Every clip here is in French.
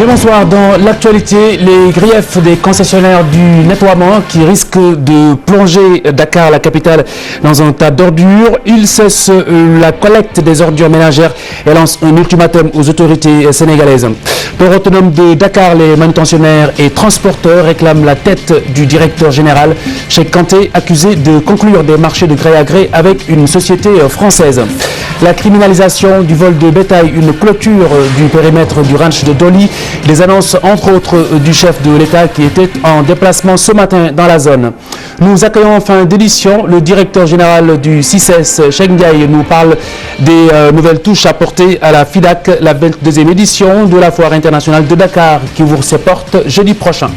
Et bonsoir. Dans l'actualité, les griefs des concessionnaires du nettoiement qui risquent de plonger Dakar, la capitale, dans un tas d'ordures. Ils cessent la collecte des ordures ménagères et lancent un ultimatum aux autorités sénégalaises. Port autonome de Dakar, les manutentionnaires et transporteurs réclament la tête du directeur général, Cheikh Kanté, accusé de conclure des marchés de gré à gré avec une société française. La criminalisation du vol de bétail, une clôture du périmètre du ranch de Doli. Les annonces, entre autres, du chef de l'État qui était en déplacement ce matin dans la zone. Nous accueillons en fin d'édition le directeur général du CICES, Cheikh Ndiaye, nous parle des nouvelles touches apportées à la FIDAK, la 22e édition de la Foire internationale de Dakar qui ouvre ses portes jeudi prochain.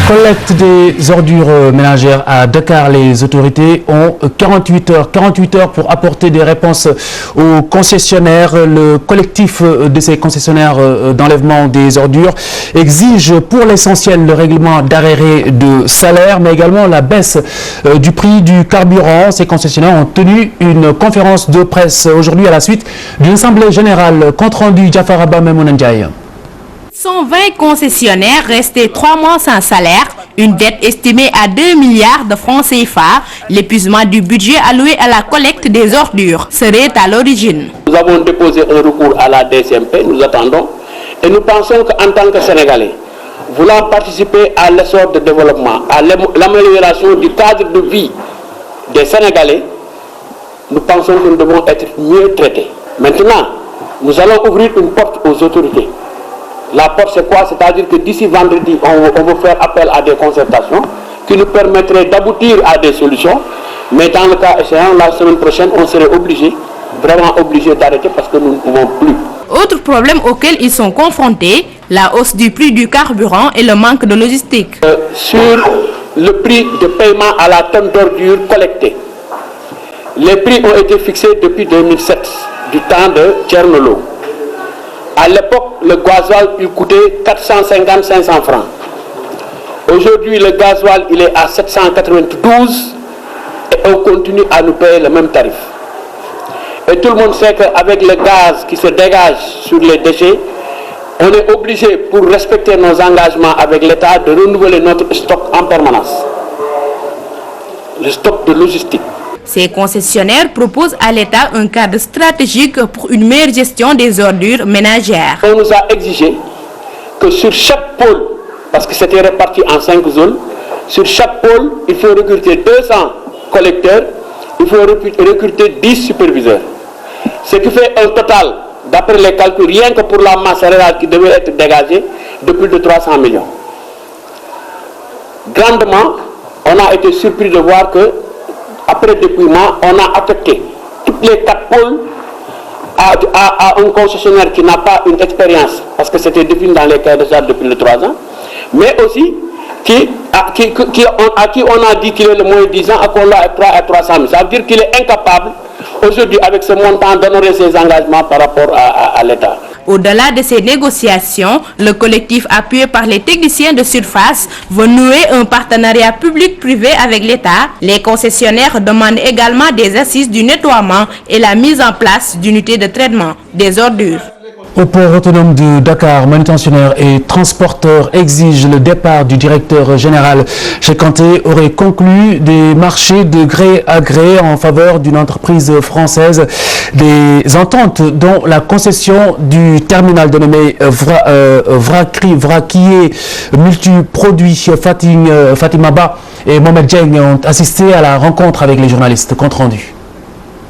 Collecte des ordures ménagères à Dakar, les autorités ont 48 heures pour apporter des réponses aux concessionnaires. Le collectif de ces concessionnaires d'enlèvement des ordures exige pour l'essentiel le règlement d'arrêt de salaire, mais également la baisse du prix du carburant. Ces concessionnaires ont tenu une conférence de presse aujourd'hui à la suite d'une assemblée générale. Compte rendu Jafar Abba Memouna Ndiaye. 120 concessionnaires restés 3 mois sans salaire, une dette estimée à 2 milliards de francs CFA, l'épuisement du budget alloué à la collecte des ordures serait à l'origine. Nous avons déposé un recours à la DCMP, nous attendons, et nous pensons qu'en tant que Sénégalais, voulant participer à l'essor de développement, à l'amélioration du cadre de vie des Sénégalais, nous pensons que nous devons être mieux traités. Maintenant, nous allons ouvrir une porte aux autorités. La porte, c'est quoi? C'est-à-dire que d'ici vendredi, on veut faire appel à des concertations qui nous permettraient d'aboutir à des solutions. Mais dans le cas échéant, la semaine prochaine, on serait vraiment obligé d'arrêter parce que nous ne pouvons plus. Autre problème auquel ils sont confrontés, la hausse du prix du carburant et le manque de logistique. Sur le prix de paiement à la tonne d'ordures collectée, les prix ont été fixés depuis 2007, du temps de Tchernolo. À l'époque, le gasoil, il coûtait 450-500 francs. Aujourd'hui, le gasoil, il est à 792 et on continue à nous payer le même tarif. Et tout le monde sait qu'avec le gaz qui se dégage sur les déchets, on est obligé, pour respecter nos engagements avec l'État, de renouveler notre stock en permanence. Le stock de logistique. Ces concessionnaires proposent à l'État un cadre stratégique pour une meilleure gestion des ordures ménagères. On nous a exigé que sur chaque pôle, parce que c'était réparti en 5 zones, sur chaque pôle, il faut recruter 200 collecteurs, il faut recruter 10 superviseurs. Ce qui fait un total, d'après les calculs, rien que pour la masse réelle qui devait être dégagée, de plus de 300 millions. Grandement, on a été surpris de voir que après dépouillement, on a affecté toutes les 4 pôles à un concessionnaire qui n'a pas une expérience, parce que c'était défini dans les cahiers de charges depuis 3 ans, mais aussi à qui on a dit qu'il est le moins 10 ans, à qu'on l'a à 300 000. Ça veut dire qu'il est incapable, aujourd'hui, avec ce montant, d'honorer ses engagements par rapport à l'État. Au-delà de ces négociations, le collectif appuyé par les techniciens de surface veut nouer un partenariat public-privé avec l'État. Les concessionnaires demandent également des assises du nettoiement et la mise en place d'unités de traitement des ordures. Au port autonome de Dakar, manutentionnaires et transporteurs exigent le départ du directeur général. Cheikh Kanté aurait conclu des marchés de gré à gré en faveur d'une entreprise française. Des ententes dont la concession du terminal dénommé Vraquier Multiproduits Fatima Ba et Mohamed Dieng ont assisté à la rencontre avec les journalistes. Compte rendu.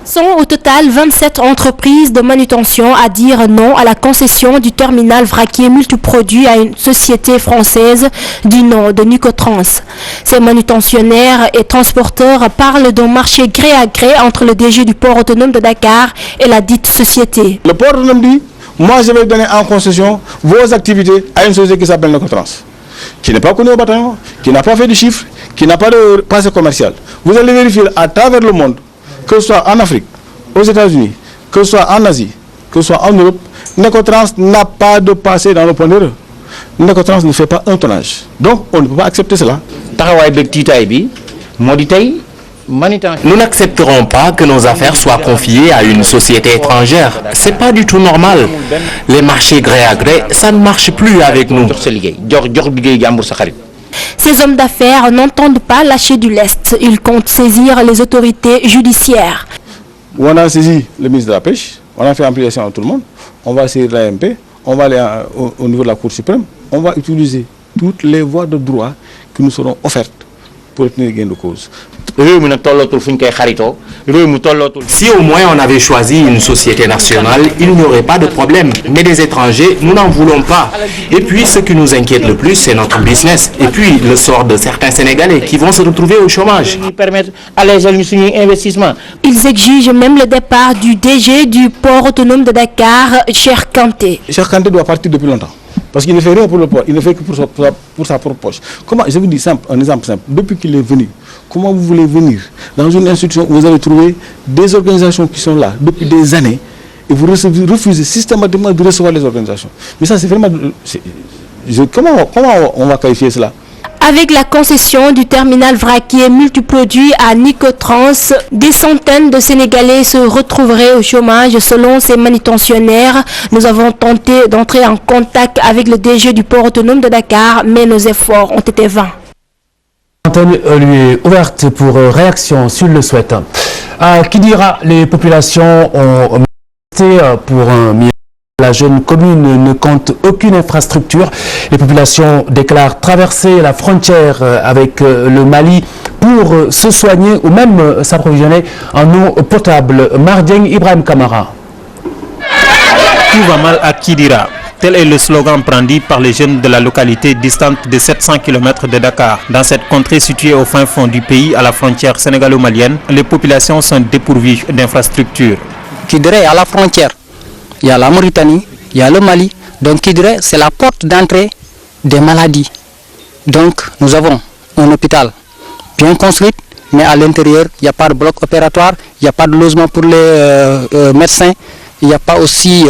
Sont au total 27 entreprises de manutention à dire non à la concession du terminal Vraquier Multiproduits à une société française du nom de Nicotrans. Ces manutentionnaires et transporteurs parlent d'un marché gré à gré entre le DG du port autonome de Dakar et la dite société. Le port autonome dit, moi je vais donner en concession vos activités à une société qui s'appelle Nicotrans, qui n'est pas connue au bataillon, qui n'a pas fait de chiffres, qui n'a pas de passé commercial. Vous allez vérifier à travers le monde, que ce soit en Afrique, aux États-Unis, que ce soit en Asie, que ce soit en Europe, Nicotrans n'a pas de passé dans le point d'erreur. Necotrans ne fait pas un tonnage. Donc, on ne peut pas accepter cela. Nous n'accepterons pas que nos affaires soient confiées à une société étrangère. C'est pas du tout normal. Les marchés gré à gré, ça ne marche plus avec nous. Ces hommes d'affaires n'entendent pas lâcher du lest. Ils comptent saisir les autorités judiciaires. On a saisi le ministre de la Pêche, on a fait ampliation à tout le monde, on va saisir l'AMP, on va aller au niveau de la Cour suprême, on va utiliser toutes les voies de droit qui nous seront offertes pour obtenir gain de cause. Si au moins on avait choisi une société nationale, il n'y aurait pas de problème. Mais des étrangers, nous n'en voulons pas. Et puis, ce qui nous inquiète le plus, c'est notre business. Et puis, le sort de certains Sénégalais qui vont se retrouver au chômage. Ils exigent même le départ du DG du port autonome de Dakar, Cheikh Kanté. Cheikh Kanté doit partir depuis longtemps. Parce qu'il ne fait rien pour le port, il ne fait que pour sa propre poche. Comment, je vous dis un exemple simple, depuis qu'il est venu, comment vous voulez venir dans une institution où vous avez trouvé des organisations qui sont là depuis des années et vous refusez systématiquement de recevoir les organisations. Mais ça, c'est vraiment... Comment on va qualifier cela? Avec la concession du terminal vraquier multiproduit à Nicotrans, des centaines de Sénégalais se retrouveraient au chômage selon ces manutentionnaires. Nous avons tenté d'entrer en contact avec le DG du port autonome de Dakar, mais nos efforts ont été vains. L'antenne lui est ouverte pour réaction s'il le souhaite. À Kidira, les populations ont manifesté pour un million. La jeune commune ne compte aucune infrastructure. Les populations déclarent traverser la frontière avec le Mali pour se soigner ou même s'approvisionner en eau potable. Mardieng Ibrahim Kamara. Tout va mal à Kidira. Tel est le slogan brandi par les jeunes de la localité distante de 700 km de Dakar. Dans cette contrée située au fin fond du pays, à la frontière sénégalo-malienne, les populations sont dépourvues d'infrastructures. Kidira est à la frontière. Il y a la Mauritanie, il y a le Mali. Donc Kidira, c'est la porte d'entrée des maladies. Donc nous avons un hôpital bien construit, mais à l'intérieur, il n'y a pas de bloc opératoire, il n'y a pas de logement pour les médecins, il n'y a pas aussi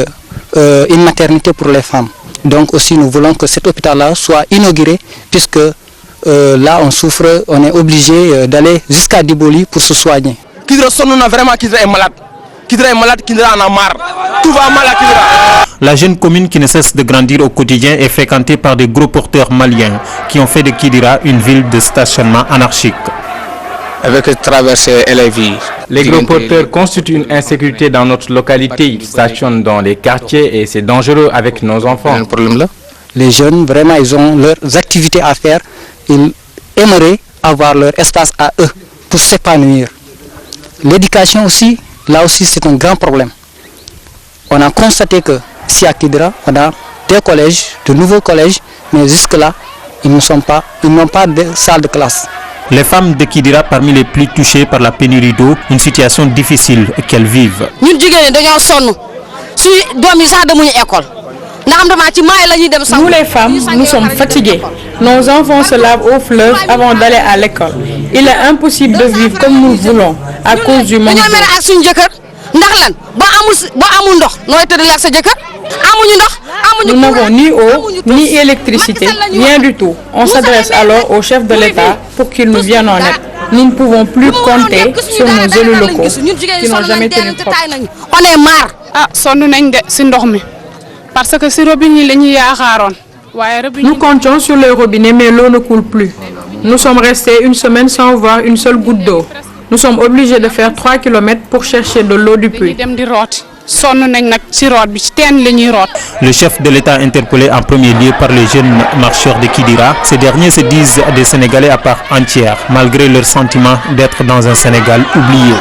une maternité pour les femmes. Donc aussi nous voulons que cet hôpital-là soit inauguré, puisque là on souffre, on est obligé d'aller jusqu'à Diboli pour se soigner. Kidira sonne vraiment, Kidira est malade. Kidira est malade, Kidira en a marre. Tout va mal à Kidira. La jeune commune qui ne cesse de grandir au quotidien est fréquentée par des gros porteurs maliens qui ont fait de Kidira une ville de stationnement anarchique. Avec le traversée et les villes. Les gros porteurs constituent une insécurité dans notre localité. Ils stationnent dans les quartiers et c'est dangereux avec nos enfants. Les jeunes, vraiment, ils ont leurs activités à faire. Ils aimeraient avoir leur espace à eux pour s'épanouir. L'éducation aussi, là aussi, c'est un grand problème. On a constaté que ici à Kidira, on a des collèges, de nouveaux collèges, mais jusque-là, ils n'ont pas de salle de classe. Les femmes de Kidira parmi les plus touchées par la pénurie d'eau, une situation difficile qu'elles vivent. Nous les femmes, nous sommes fatiguées. Nos enfants se lavent au fleuve avant d'aller à l'école. Il est impossible de vivre comme nous voulons à cause du manque d'eau. Nous n'avons ni eau, ni électricité, rien du tout. On s'adresse alors au chef de l'État pour qu'il nous vienne en aide. Nous ne pouvons plus compter sur nos élus locaux qui n'ont jamais tenu propre. On est marre. Parce que si nous comptions sur les robinets, mais l'eau ne coule plus. Nous sommes restés une semaine sans voir une seule goutte d'eau. Nous sommes obligés de faire 3 km pour chercher de l'eau du puits. Le chef de l'État interpellé en premier lieu par les jeunes marcheurs de Kidira, ces derniers se disent des Sénégalais à part entière, malgré leur sentiment d'être dans un Sénégal oublié.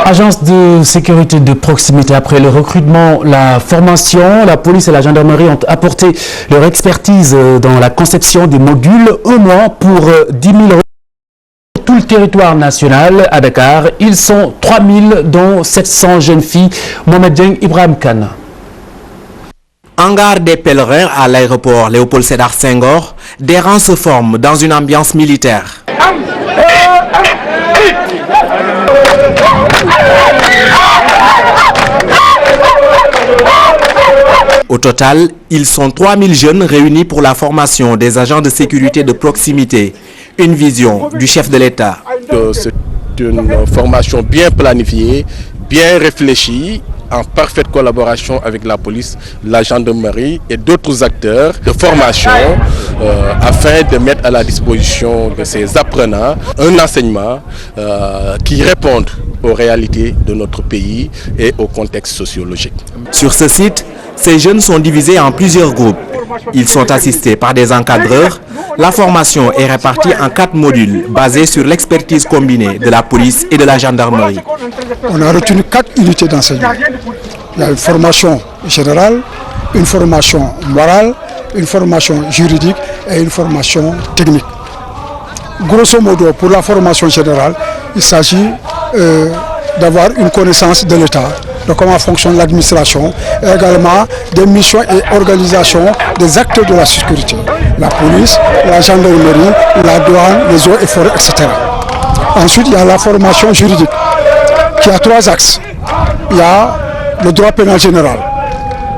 Agence de sécurité de proximité. Après le recrutement, la formation, la police et la gendarmerie ont apporté leur expertise dans la conception des modules au moins pour 10 000 euros. Tout le territoire national à Dakar. Ils sont 3000 dont 700 jeunes filles. Mohamed Dieng, Ibrahim Khan. Hangar des pèlerins à l'aéroport Léopold Sédar Senghor, des rangs se forment dans une ambiance militaire. Au total, ils sont 3000 jeunes réunis pour la formation des agents de sécurité de proximité. Une vision du chef de l'État. C'est une formation bien planifiée, bien réfléchie, en parfaite collaboration avec la police, la gendarmerie et d'autres acteurs de formation afin de mettre à la disposition de ces apprenants un enseignement qui réponde aux réalités de notre pays et au contexte sociologique. Sur ce site, ces jeunes sont divisés en plusieurs groupes. Ils sont assistés par des encadreurs. La formation est répartie en 4 modules basés sur l'expertise combinée de la police et de la gendarmerie. On a retenu 4 unités d'enseignement. Il y a une formation générale, une formation morale, une formation juridique et une formation technique. Grosso modo, pour la formation générale, il s'agit d'avoir une connaissance de l'État, de comment fonctionne l'administration, et également des missions et organisations des acteurs de la sécurité, la police, la gendarmerie, la douane, les eaux et forêts, etc. Ensuite, il y a la formation juridique qui a 3 axes. Il y a le droit pénal général.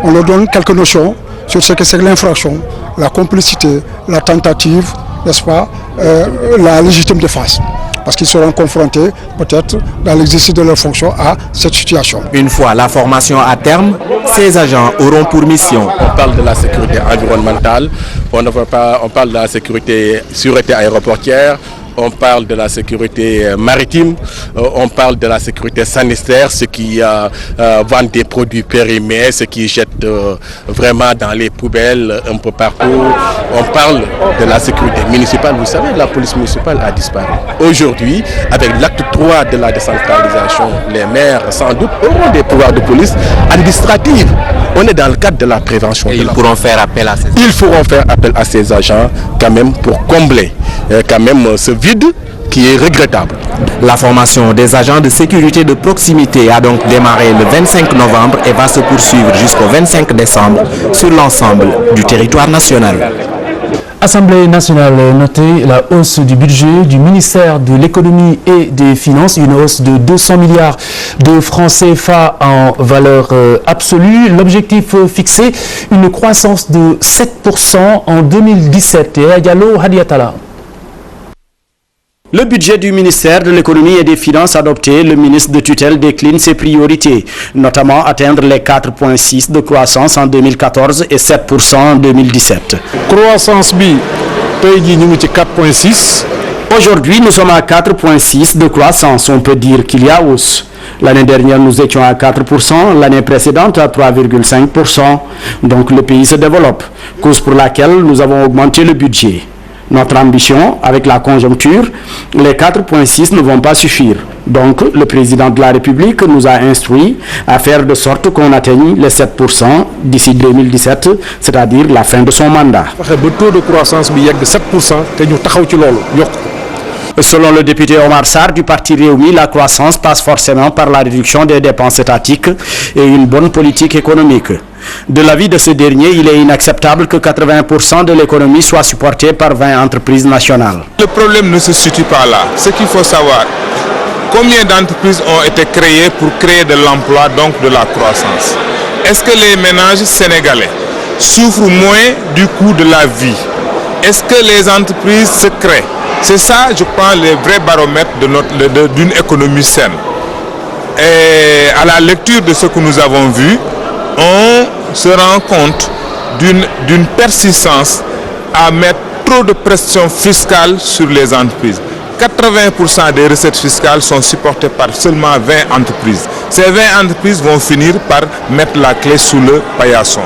On leur donne quelques notions sur ce que c'est l'infraction, la complicité, la tentative, n'est-ce pas, la légitime défense. Parce qu'ils seront confrontés, peut-être, dans l'exercice de leur fonction à cette situation. Une fois la formation à terme, ces agents auront pour mission. On parle de la sécurité environnementale, on parle de la sûreté aéroportière, on parle de la sécurité maritime, on parle de la sécurité sanitaire, ceux qui vendent des produits périmés, ceux qui jettent vraiment dans les poubelles un peu partout. On parle de la sécurité municipale. Vous savez, la police municipale a disparu. Aujourd'hui, avec l'acte 3 de la décentralisation, les maires sans doute auront des pouvoirs de police administrative. On est dans le cadre de la prévention. Et ils pourront faire appel à ces agents. Ils pourront faire appel à ces agents quand même pour combler quand même ce vide qui est regrettable. La formation des agents de sécurité de proximité a donc démarré le 25 novembre et va se poursuivre jusqu'au 25 décembre sur l'ensemble du territoire national. Assemblée nationale, notez la hausse du budget du ministère de l'économie et des finances, une hausse de 200 milliards de francs CFA en valeur absolue. L'objectif fixé, une croissance de 7% en 2017. Et Diallo Hadiatala. Le budget du ministère de l'économie et des finances adopté, le ministre de tutelle décline ses priorités, notamment atteindre les 4,6% de croissance en 2014 et 7% en 2017. Croissance B, pays nous 4,6%. Aujourd'hui, nous sommes à 4,6% de croissance. On peut dire qu'il y a hausse. L'année dernière, nous étions à 4%, l'année précédente à 3,5%. Donc le pays se développe, cause pour laquelle nous avons augmenté le budget. Notre ambition, avec la conjoncture, les 4,6 ne vont pas suffire. Donc, le président de la République nous a instruit à faire de sorte qu'on atteigne les 7% d'ici 2017, c'est-à-dire la fin de son mandat. Le taux de croissance est de 7%. Selon le député Omar Sarr du parti Réumi, la croissance passe forcément par la réduction des dépenses étatiques et une bonne politique économique. De l'avis de ce dernier, il est inacceptable que 80% de l'économie soit supportée par 20 entreprises nationales. Le problème ne se situe pas là. Ce qu'il faut savoir, combien d'entreprises ont été créées pour créer de l'emploi, donc de la croissance? Est-ce que les ménages sénégalais souffrent moins du coût de la vie? Est-ce que les entreprises se créent? C'est ça, je pense, le vrai baromètre d'une économie saine. Et à la lecture de ce que nous avons vu, on se rend compte d'une persistance à mettre trop de pression fiscale sur les entreprises. 80% des recettes fiscales sont supportées par seulement 20 entreprises. Ces 20 entreprises vont finir par mettre la clé sous le paillasson.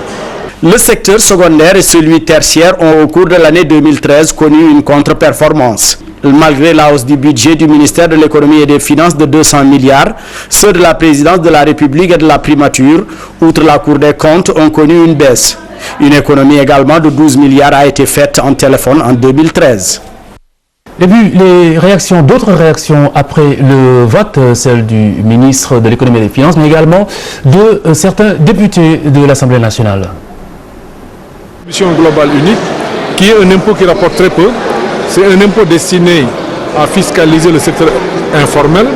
Le secteur secondaire et celui tertiaire ont au cours de l'année 2013 connu une contre-performance. Malgré la hausse du budget du ministère de l'économie et des finances de 200 milliards, ceux de la présidence de la République et de la primature, outre la Cour des comptes, ont connu une baisse. Une économie également de 12 milliards a été faite en téléphone en 2013. Début, d'autres réactions après le vote, celle du ministre de l'économie et des finances, mais également de certains députés de l'Assemblée nationale. Contribution globale unique, qui est un impôt qui rapporte très peu. C'est un impôt destiné à fiscaliser le secteur informel.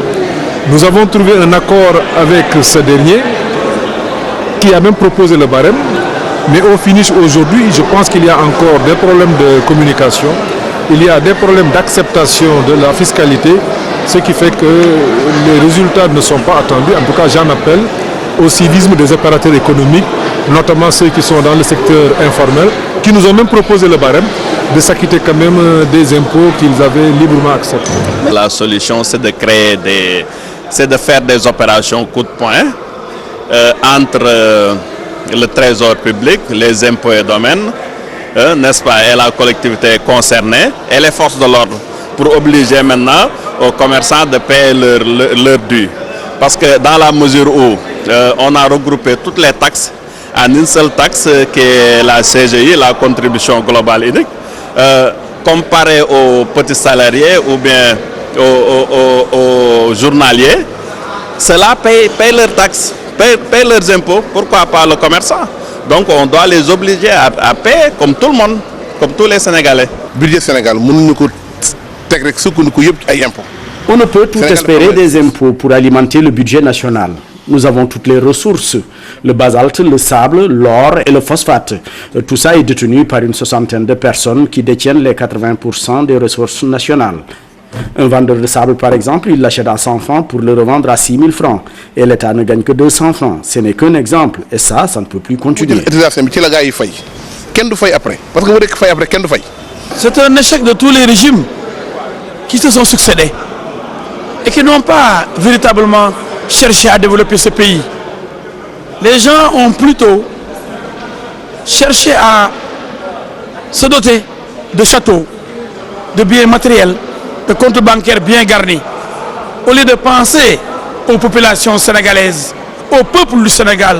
Nous avons trouvé un accord avec ce dernier, qui a même proposé le barème. Mais au finish aujourd'hui, je pense qu'il y a encore des problèmes de communication, il y a des problèmes d'acceptation de la fiscalité, ce qui fait que les résultats ne sont pas attendus. En tout cas, j'en appelle au civisme des opérateurs économiques, notamment ceux qui sont dans le secteur informel, qui nous ont même proposé le barème de s'acquitter quand même des impôts qu'ils avaient librement acceptés. La solution, c'est de c'est de faire des opérations coup de poing entre le trésor public, les impôts et domaines, n'est-ce pas, et la collectivité concernée, et les forces de l'ordre, pour obliger maintenant aux commerçants de payer leur dû. Parce que dans la mesure où on a regroupé toutes les taxes en une seule taxe qui est la CGI, la contribution globale unique, comparé aux petits salariés ou bien aux journaliers, ceux-là payent leurs taxes, payent leurs impôts, pourquoi pas le commerçant? Donc on doit les obliger à payer comme tout le monde, comme tous les Sénégalais. Budget Sénégal, on ne peut tout espérer des impôts pour alimenter le budget national. Nous avons toutes les ressources, le basalte, le sable, l'or et le phosphate. Tout ça est détenu par une soixantaine de personnes qui détiennent les 80% des ressources nationales. Un vendeur de sable, par exemple, il l'achète à 100 francs pour le revendre à 6 000 francs. Et l'État ne gagne que 200 francs. Ce n'est qu'un exemple. Et ça ne peut plus continuer. C'est un échec de tous les régimes qui se sont succédés et qui n'ont pas véritablement cherché à développer ce pays. Les gens ont plutôt cherché à se doter de châteaux, de biens matériels, de comptes bancaires bien garnis, au lieu de penser aux populations sénégalaises, au peuple du Sénégal,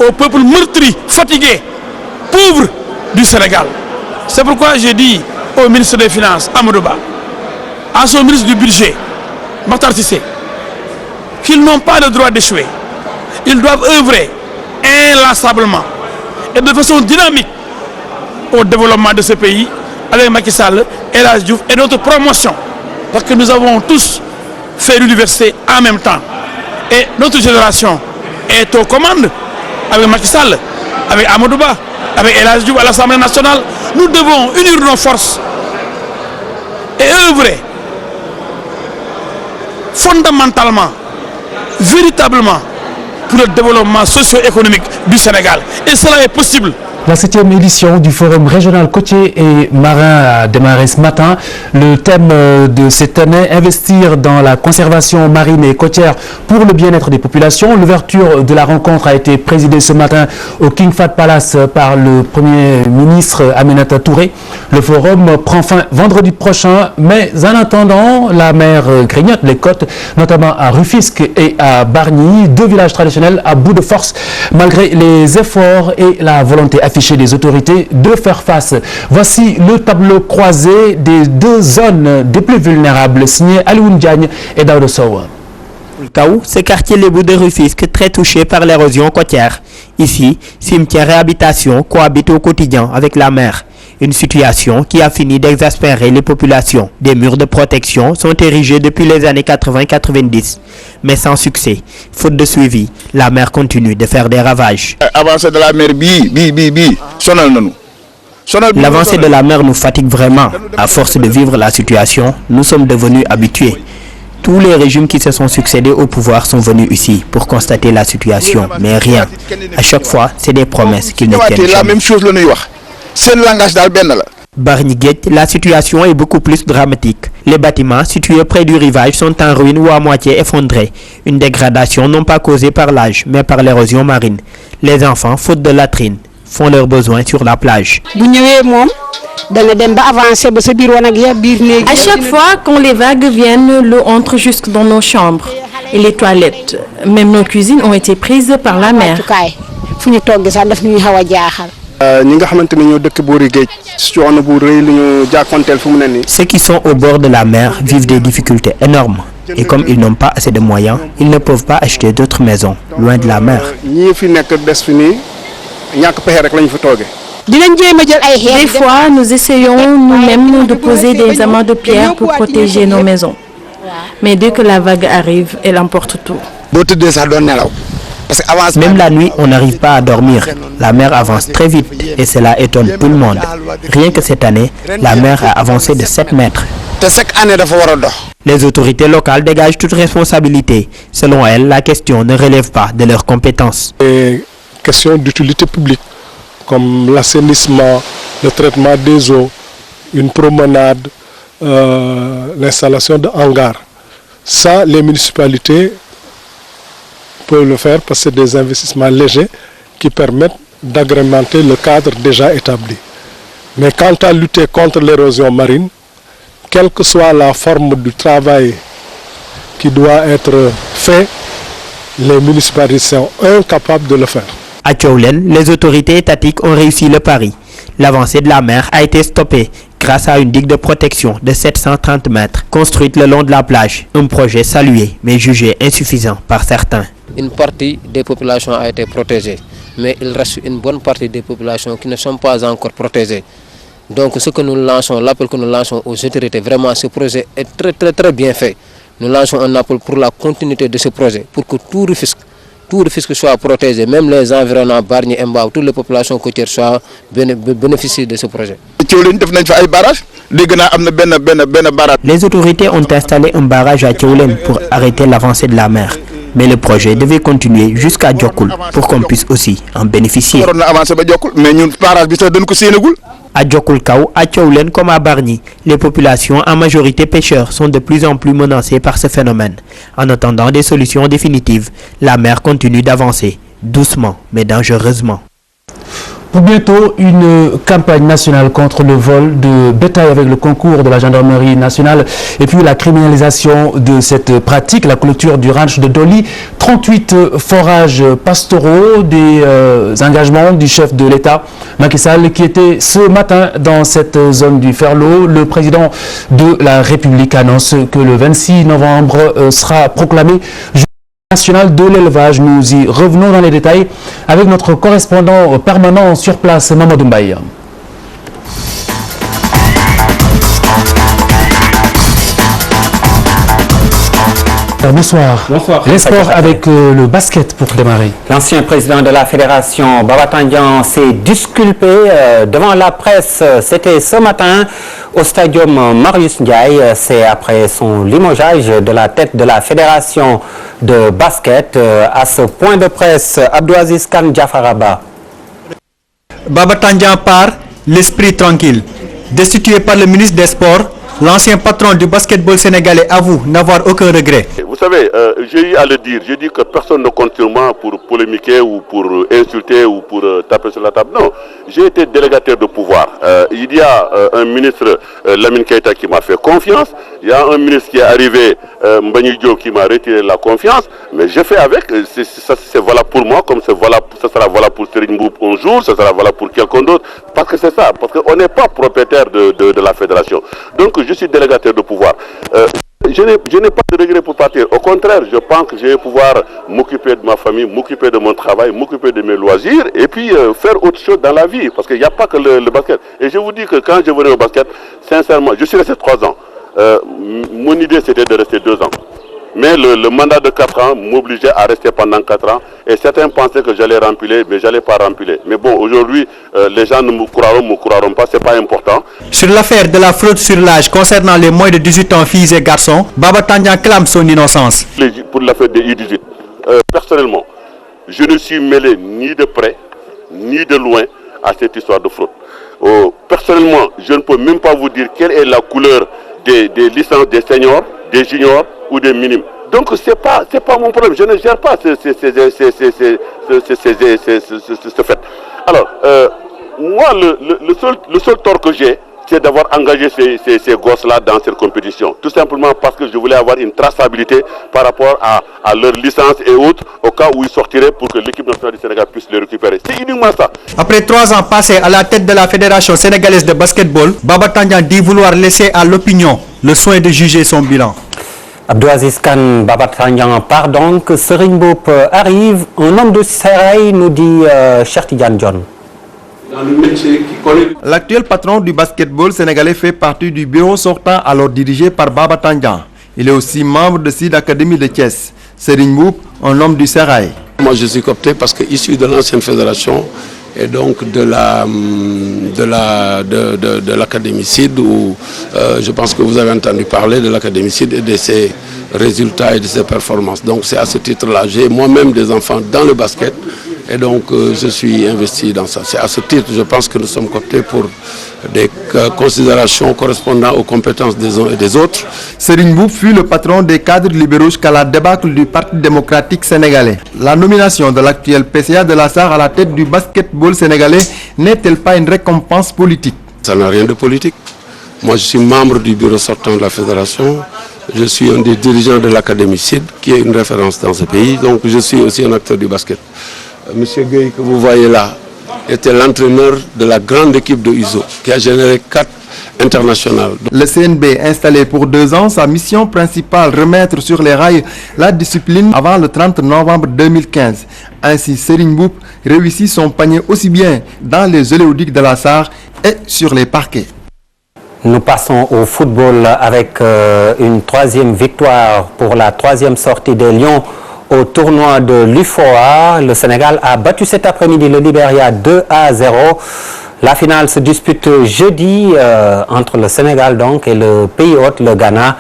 au peuple meurtri, fatigué, pauvre du Sénégal. C'est pourquoi j'ai dit au ministre des Finances, Amadou Ba, à son ministre du Budget, Makhtar Cissé, qu'ils n'ont pas le droit d'échouer. Ils doivent œuvrer inlassablement et de façon dynamique au développement de ce pays avec Macky Sall, El Hadji Diouf et notre promotion. Parce que nous avons tous fait l'université en même temps. Et notre génération est aux commandes avec Macky Sall, avec Amadou Ba, avec El Hadji Diouf à l'Assemblée nationale. Nous devons unir nos forces et œuvrer fondamentalement, véritablement, pour le développement socio-économique du Sénégal. Et cela est possible. La 7e édition du Forum régional côtier et marin a démarré ce matin. Le thème de cette année, investir dans la conservation marine et côtière pour le bien-être des populations. L'ouverture de la rencontre a été présidée ce matin au King Fahd Palace par le Premier ministre Aminata Touré. Le forum prend fin vendredi prochain, mais en attendant, la mer grignote les côtes, notamment à Rufisque et à Bargny, deux villages traditionnels à bout de force, malgré les efforts et la volonté afficher des autorités de faire face. Voici le tableau croisé des deux zones des plus vulnérables, signé Alioune Diagne et Daouda Sow. Kaou, ce quartier Lébou de Rufisque très touché par l'érosion côtière. Ici, cimetière et habitation cohabitent au quotidien avec la mer. Une situation qui a fini d'exaspérer les populations. Des murs de protection sont érigés depuis les années 80-90, mais sans succès. Faute de suivi, la mer continue de faire des ravages. L'avancée de la mer, L'avancée de la mer nous fatigue vraiment. À force de vivre la situation, nous sommes devenus habitués. Tous les régimes qui se sont succédés au pouvoir sont venus ici pour constater la situation, mais rien. À chaque fois, c'est des promesses qu'ils ne tiennent jamais. C'est le langage d'Alben. Bargny Guedj, la situation est beaucoup plus dramatique. Les bâtiments situés près du rivage sont en ruine ou à moitié effondrés. Une dégradation non pas causée par l'âge, mais par l'érosion marine. Les enfants, faute de latrines, font leurs besoins sur la plage. À chaque fois, quand les vagues viennent, l'eau entre jusque dans nos chambres. Et les toilettes, même nos cuisines ont été prises par la mer. Ceux qui sont au bord de la mer vivent des difficultés énormes. Et comme ils n'ont pas assez de moyens, ils ne peuvent pas acheter d'autres maisons, loin de la mer. Des fois, nous essayons nous-mêmes de poser des amas de pierre pour protéger nos maisons. Mais dès que la vague arrive, elle emporte tout. Même la nuit, on n'arrive pas à dormir. La mer avance très vite et cela étonne tout le monde. Rien que cette année, la mer a avancé de 7 mètres. Les autorités locales dégagent toute responsabilité. Selon elles, la question ne relève pas de leurs compétences. Les questions d'utilité publique, comme l'assainissement, le traitement des eaux, une promenade, l'installation de hangars. Ça, les municipalités peuvent le faire parce que c'est des investissements légers qui permettent d'agrémenter le cadre déjà établi. Mais quant à lutter contre l'érosion marine, quelle que soit la forme du travail qui doit être fait, les municipalités sont incapables de le faire. À Tchoulen, les autorités étatiques ont réussi le pari. L'avancée de la mer a été stoppée grâce à une digue de protection de 730 mètres construite le long de la plage. Un projet salué mais jugé insuffisant par certains. Une partie des populations a été protégée, mais il reste une bonne partie des populations qui ne sont pas encore protégées. Donc ce que nous lançons, l'appel que nous lançons aux autorités, vraiment ce projet est très bien fait. Nous lançons un appel pour la continuité de ce projet, pour que tout Rufisque soit protégé, même les environnants, Bargny et Mbao, toutes les populations côtières soient bénéficient de ce projet. Les autorités ont installé un barrage à Tchoulen pour arrêter l'avancée de la mer. Mais le projet devait continuer jusqu'à Djokoul pour qu'on puisse aussi en bénéficier. À Djokoul-Kaou, à Tchoulen comme à Bargny, les populations en majorité pêcheurs sont de plus en plus menacées par ce phénomène. En attendant des solutions définitives, la mer continue d'avancer, doucement mais dangereusement. Pour bientôt, une campagne nationale contre le vol de bétail avec le concours de la gendarmerie nationale et puis la criminalisation de cette pratique, la clôture du ranch de Doli, 38 forages pastoraux, des engagements du chef de l'État, Macky Sall, qui était ce matin dans cette zone du Ferlo. Le président de la République annonce que le 26 novembre sera proclamé national de l'élevage. Nous y revenons dans les détails avec notre correspondant permanent sur place, Mamadou Mbaye. Bonsoir. Bonsoir. Les sports avec le basket pour démarrer. L'ancien président de la fédération, Baba Tandian, s'est disculpé devant la presse. C'était ce matin au stadium Marius Ndiaye. C'est après son limogeage de la tête de la fédération de basket. À ce point de presse, Abdouaziz Khan Jafaraba. Baba Tandian part, l'esprit tranquille. Destitué par le ministre des Sports, l'ancien patron du basketball sénégalais avoue n'avoir aucun regret. Vous savez, j'ai eu à le dire, je dis que personne ne compte sur moi pour polémiquer ou pour insulter ou pour taper sur la table. Non, j'ai été délégataire de pouvoir. Il y a un ministre, Lamine Keïta, qui m'a fait confiance. Il y a un ministre qui est arrivé, Mbagnick Diop, qui m'a retiré la confiance. Mais je fais avec, c'est valable pour moi, comme ça sera valable pour Serigne Mboup un jour, ça sera valable pour quelqu'un d'autre. Parce que c'est ça, parce qu'on n'est pas propriétaire de la fédération. Donc je suis délégataire de pouvoir. Je n'ai pas de regret pour partir. Au contraire, je pense que je vais pouvoir m'occuper de ma famille, m'occuper de mon travail, m'occuper de mes loisirs et puis faire autre chose dans la vie. Parce qu'il n'y a pas que le basket. Et je vous dis que quand je venais au basket, sincèrement, je suis resté 3 ans. Mon idée, c'était de rester 2 ans. Mais le mandat de 4 ans m'obligeait à rester pendant 4 ans. Et certains pensaient que j'allais remplir, mais je n'allais pas remplir. Mais bon, aujourd'hui, les gens ne me croiront pas, ce n'est pas important. Sur l'affaire de la fraude sur l'âge concernant les moins de 18 ans, filles et garçons, Baba Tandian clame son innocence. Pour l'affaire des I-18, personnellement, je ne suis mêlé ni de près, ni de loin à cette histoire de fraude. Personnellement, je ne peux même pas vous dire quelle est la couleur des licences des seniors, des juniors ou des minimes. Donc c'est pas mon problème, je ne gère pas ce fait. Alors, moi, le seul tort que j'ai, c'est d'avoir engagé ces gosses-là dans cette compétition. Tout simplement parce que je voulais avoir une traçabilité par rapport à leur licence et autres, au cas où ils sortiraient pour que l'équipe nationale du Sénégal puisse les récupérer. C'est uniquement ça. Après 3 ans passés à la tête de la Fédération sénégalaise de basketball, Baba Tandian dit vouloir laisser à l'opinion le soin de juger son bilan. Abdouaziz Khan, Baba Tandian part donc. Serigne Mboup arrive. Un homme de Serail, nous dit Cheikh Tidiane John. L'actuel patron du basketball sénégalais fait partie du bureau sortant alors dirigé par Baba Tandian. Il est aussi membre de SID Académie de Thiès. Serigne Mboup, un homme du Serail. Moi je suis coopté parce que issu de l'ancienne fédération et donc de l'Académie CID où je pense que vous avez entendu parler de l'Académie CID et de ses résultats et de ses performances. Donc c'est à ce titre-là, j'ai moi-même des enfants dans le basket et donc je suis investi dans ça. C'est à ce titre, je pense que nous sommes cooptés pour des considérations correspondant aux compétences des uns et des autres. Serigne Mboup fut le patron des cadres libéraux jusqu'à la débâcle du Parti démocratique sénégalais. La nomination de l'actuel PCA de la SAR à la tête du basketball sénégalais n'est-elle pas une récompense politique? Ça n'a rien de politique. Moi je suis membre du bureau sortant de la fédération. Je suis un des dirigeants de l'Académie CID, qui est une référence dans ce pays. Donc je suis aussi un acteur du basket. Monsieur Gueye, que vous voyez là, était l'entraîneur de la grande équipe de USO, qui a généré 4 internationales. Le CNB, installé pour 2 ans, sa mission principale, remettre sur les rails la discipline avant le 30 novembre 2015. Ainsi, Serigne Mboup réussit son panier aussi bien dans les éléodiques de la SAR et sur les parquets. Nous passons au football avec une 3e victoire pour la 3e sortie des Lions au tournoi de l'UFOA. Le Sénégal a battu cet après-midi le Libéria 2-0. La finale se dispute jeudi entre le Sénégal donc et le pays hôte, le Ghana.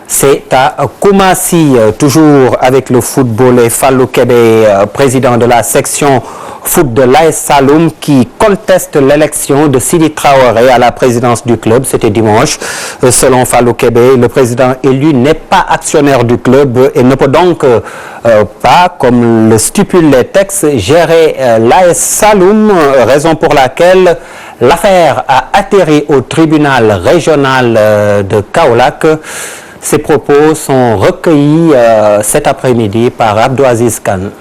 C'est à Koumassi, toujours avec le football, et Fallou Kébé, président de la section foot de l'AS Saloum, qui conteste l'élection de Sidi Traoré à la présidence du club. C'était dimanche. Selon Fallou Kébé, le président élu n'est pas actionnaire du club et ne peut donc pas, comme le stipulent les textes, gérer l'AS Saloum, raison pour laquelle l'affaire a atterri au tribunal régional de Kaolack. Ces propos sont recueillis cet après-midi par Abdou Aziz Khan.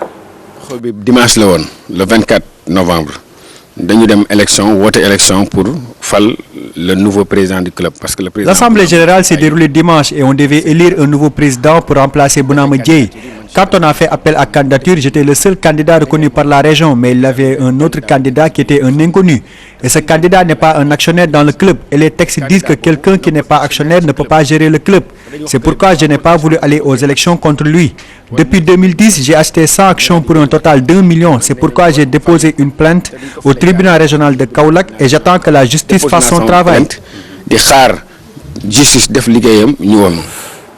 Dimanche le 24 novembre, nous avons élection pour le nouveau président du club. L'Assemblée générale s'est déroulée dimanche et on devait élire un nouveau président pour remplacer Bounama Dièye. Quand on a fait appel à candidature, j'étais le seul candidat reconnu par la région, mais il y avait un autre candidat qui était un inconnu. Et ce candidat n'est pas un actionnaire dans le club. Et les textes disent que quelqu'un qui n'est pas actionnaire ne peut pas gérer le club. C'est pourquoi je n'ai pas voulu aller aux élections contre lui. Depuis 2010, j'ai acheté 100 actions pour un total d'1 million. C'est pourquoi j'ai déposé une plainte au tribunal régional de Kaolack et j'attends que la justice fasse son travail.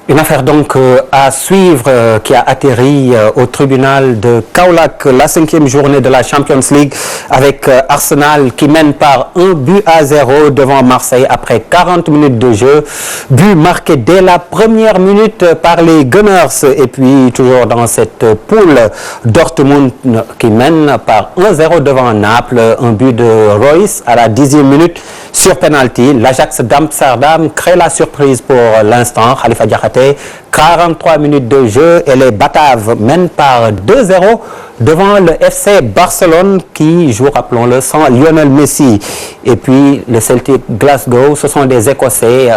Une affaire donc à suivre qui a atterri au tribunal de Kaolack, la 5e journée de la Champions League avec Arsenal qui mène par 1-0 devant Marseille après 40 minutes de jeu. But marqué dès la première minute par les Gunners. Et puis toujours dans cette poule, Dortmund qui mène par 1-0 devant Naples. Un but de Royce à la 10e minute sur penalty. L'Ajax d'Amsterdam crée la surprise pour l'instant. Khalifa Diakhaté, 43 minutes de jeu et les Bataves mènent par 2-0 devant le FC Barcelone qui joue, rappelons-le, sans Lionel Messi. Et puis le Celtic Glasgow, ce sont des Écossais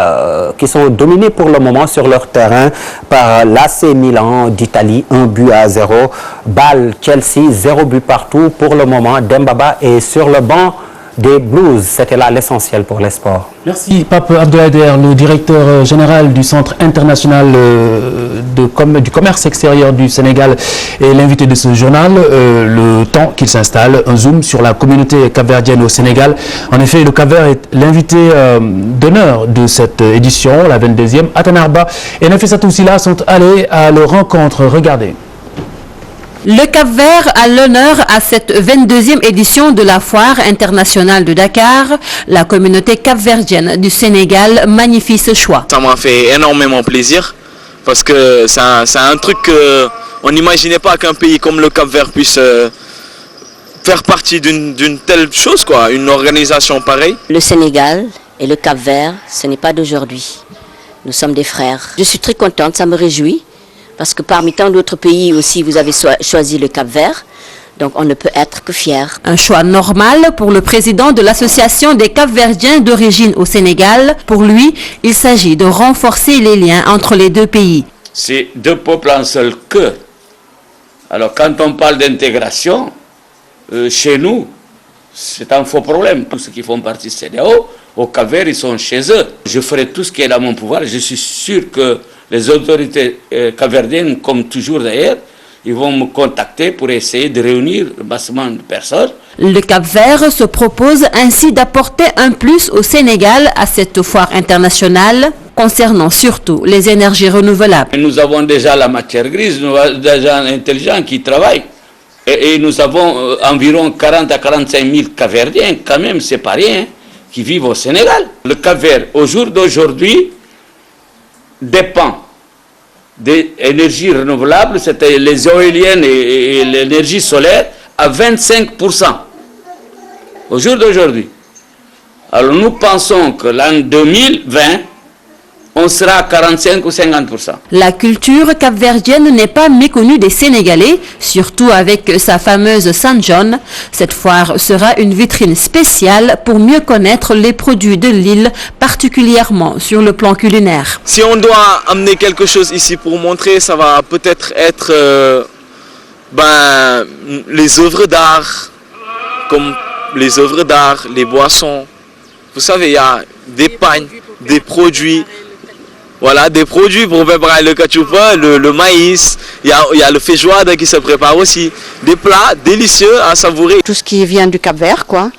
qui sont dominés pour le moment sur leur terrain par l'AC Milan d'Italie, 1-0. Bâle, Chelsea, 0 but partout pour le moment. Dembaba est sur le banc des Blues. C'était là l'essentiel pour les sports. Merci Pape Abdelkader, le directeur général du Centre international du commerce extérieur du Sénégal et l'invité de ce journal. Le temps qu'il s'installe, un zoom sur la communauté capverdienne au Sénégal. En effet, le Cap-Vert est l'invité d'honneur de cette édition, la 22e. Atanarba et Nafissatou Silla sont allés à leur rencontre. Regardez. Le Cap-Vert a l'honneur à cette 22e édition de la Foire internationale de Dakar. La communauté capverdienne du Sénégal magnifie ce choix. Ça m'a fait énormément plaisir parce que c'est un truc qu'on n'imaginait pas qu'un pays comme le Cap-Vert puisse faire partie d'une telle chose, quoi, une organisation pareille. Le Sénégal et le Cap-Vert, ce n'est pas d'aujourd'hui. Nous sommes des frères. Je suis très contente, ça me réjouit. Parce que parmi tant d'autres pays aussi, vous avez choisi le Cap-Vert. Donc on ne peut être que fier. Un choix normal pour le président de l'association des Cap-Verdiens d'origine au Sénégal. Pour lui, il s'agit de renforcer les liens entre les deux pays. C'est deux peuples en seul que. Alors quand on parle d'intégration, chez nous, c'est un faux problème. Tous ceux qui font partie de CEDEAO, au Cap-Vert, ils sont chez eux. Je ferai tout ce qui est dans mon pouvoir. Je suis sûr que les autorités capverdiennes, comme toujours d'ailleurs, ils vont me contacter pour essayer de réunir le maximum de personnes. Le Cap-Vert se propose ainsi d'apporter un plus au Sénégal à cette foire internationale, concernant surtout les énergies renouvelables. Nous avons déjà la matière grise, nous avons des gens intelligents qui travaillent. Et nous avons environ 40 à 45 000 Cap-Verdiens, quand même, c'est pas rien, qui vivent au Sénégal. Le Cap-Vert, au jour d'aujourd'hui, dépend des énergies renouvelables, c'était les éoliennes et l'énergie solaire, à 25%. Au jour d'aujourd'hui. Alors nous pensons que l'an 2020, on sera à 45 ou 50%. La culture capverdienne n'est pas méconnue des Sénégalais, surtout avec sa fameuse Saint John. Cette foire sera une vitrine spéciale pour mieux connaître les produits de l'île, particulièrement sur le plan culinaire. Si on doit amener quelque chose ici pour montrer, ça va peut-être être les œuvres d'art, comme les œuvres d'art, les boissons. Vous savez, il y a des pagnes, des produits. Voilà, des produits pour préparer le cachoupa, le maïs, il y a le feijoada qui se prépare aussi. Des plats délicieux à savourer. Tout ce qui vient du Cap-Vert, quoi.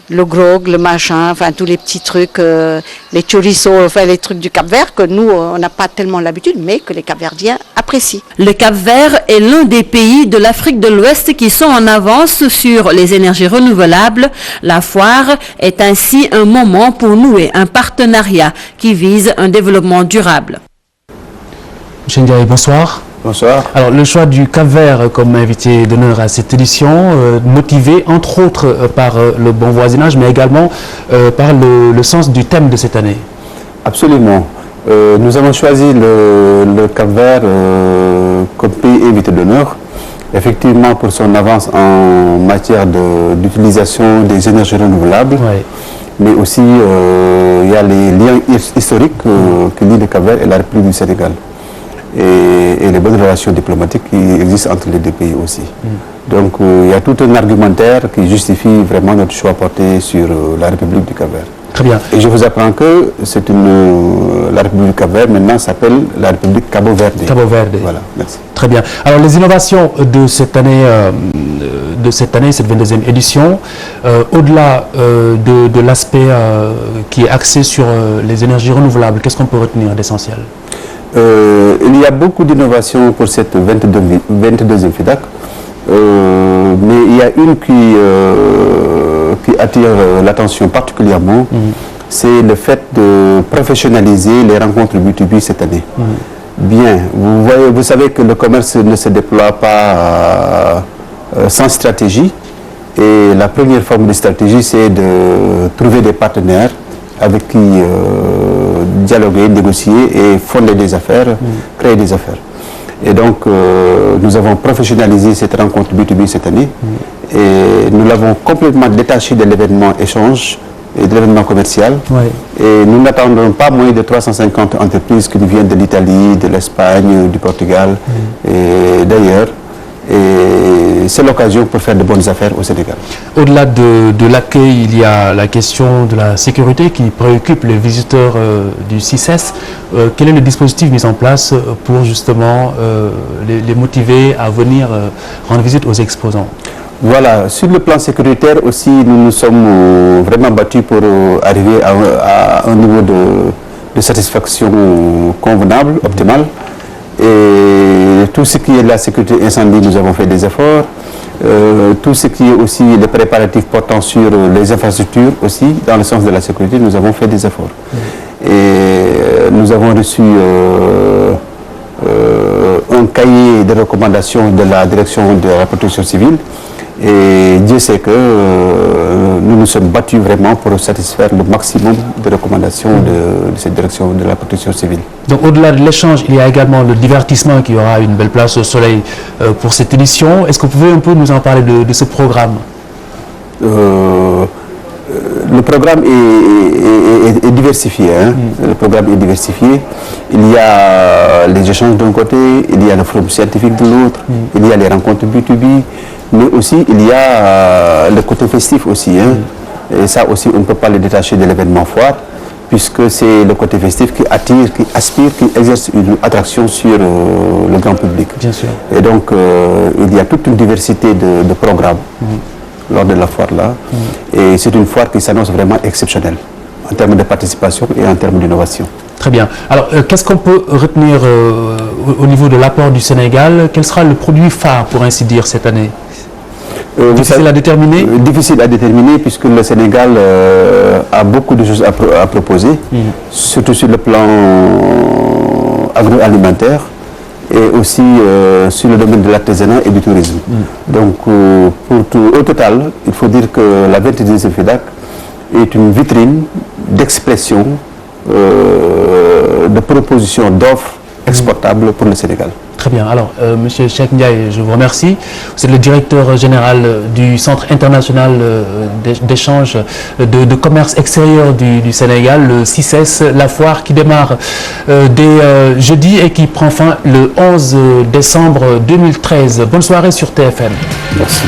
Le grog, le machin, enfin tous les petits trucs, les chorizo, enfin les trucs du Cap-Vert que nous, on n'a pas tellement l'habitude, mais que les Cap-Verdiens apprécient. Le Cap-Vert est l'un des pays de l'Afrique de l'Ouest qui sont en avance sur les énergies renouvelables. La foire est ainsi un moment pour nouer un partenariat qui vise un développement durable. Monsieur Ndiaye, bonsoir. Bonsoir. Alors, le choix du Cap-Vert comme invité d'honneur à cette édition, motivé entre autres par le bon voisinage, mais également par le sens du thème de cette année. Absolument. Nous avons choisi le Cap-Vert comme pays invité d'honneur, effectivement pour son avance en matière d'utilisation des énergies renouvelables, mais aussi il y a les liens historiques que lient le Cap-Vert et la République du Sénégal. Et les bonnes relations diplomatiques qui existent entre les deux pays aussi. Donc il y a tout un argumentaire qui justifie vraiment notre choix porté sur la République du Cap-Vert. Très bien. Et je vous apprends que la République du Cap-Vert maintenant s'appelle la République Cabo-Verde. Cabo-Verde. Voilà, merci. Très bien. Alors les innovations de cette année, cette 22e édition, au-delà de l'aspect qui est axé sur les énergies renouvelables, qu'est-ce qu'on peut retenir d'essentiel? Il y a beaucoup d'innovations pour cette 22e FIDAK, mais il y a une qui attire l'attention particulièrement, c'est le fait de professionnaliser les rencontres B2B cette année. Bien, vous savez que le commerce ne se déploie pas sans stratégie, et la première forme de stratégie, c'est de trouver des partenaires avec qui dialoguer, négocier et fonder des affaires, créer des affaires. Et donc, nous avons professionnalisé cette rencontre B2B cette année et nous l'avons complètement détaché de l'événement échange et de l'événement commercial. Et nous n'attendons pas moins de 350 entreprises qui nous viennent de l'Italie, de l'Espagne, du Portugal et d'ailleurs. Et c'est l'occasion pour faire de bonnes affaires au Sénégal. Au-delà de l'accueil, il y a la question de la sécurité qui préoccupe les visiteurs du CICES. Quel est le dispositif mis en place pour justement les motiver à venir rendre visite aux exposants? Voilà, sur le plan sécuritaire aussi, nous nous sommes vraiment battus pour arriver à un niveau de satisfaction convenable, optimal. Et tout ce qui est de la sécurité incendie, nous avons fait des efforts. Tout ce qui est aussi les préparatifs portant sur les infrastructures aussi, dans le sens de la sécurité, nous avons fait des efforts. Et nous avons reçu un cahier de recommandations de la direction de la protection civile. Et Dieu sait que nous nous sommes battus vraiment pour satisfaire le maximum de recommandations de cette direction de la protection civile. Donc au-delà de l'échange, il y a également le divertissement qui aura une belle place au soleil pour cette édition. Est-ce que vous pouvez un peu nous en parler de ce programme? Le programme est diversifié. Le programme est diversifié. Il y a les échanges d'un côté, il y a le forum scientifique de l'autre, il y a les rencontres B2B, mais aussi il y a le côté festif aussi. Et ça aussi, on ne peut pas le détacher de l'événement foire. puisque c'est le côté festif qui attire, qui aspire, qui exerce une attraction sur le grand public. Bien sûr. Et donc, il y a toute une diversité de programmes lors de la foire-là. Et c'est une foire qui s'annonce vraiment exceptionnelle en termes de participation et en termes d'innovation. Très bien. Alors, qu'est-ce qu'on peut retenir au niveau de l'apport du Sénégal? Quel sera le produit phare, pour ainsi dire, cette année? Difficile à déterminer? Difficile à déterminer, puisque le Sénégal a beaucoup de choses à proposer, surtout sur le plan agroalimentaire et aussi sur le domaine de l'artisanat et du tourisme. Donc, au total, il faut dire que la 22e FEDAC est une vitrine d'expression, de propositions d'offres exportables pour le Sénégal. Très bien. Alors, Monsieur Cheikh Ndiaye, je vous remercie. Vous êtes le directeur général du Centre international d'échange de commerce extérieur du Sénégal, le CICES, la foire qui démarre dès jeudi et qui prend fin le 11 décembre 2013. Bonne soirée sur TFM. Merci.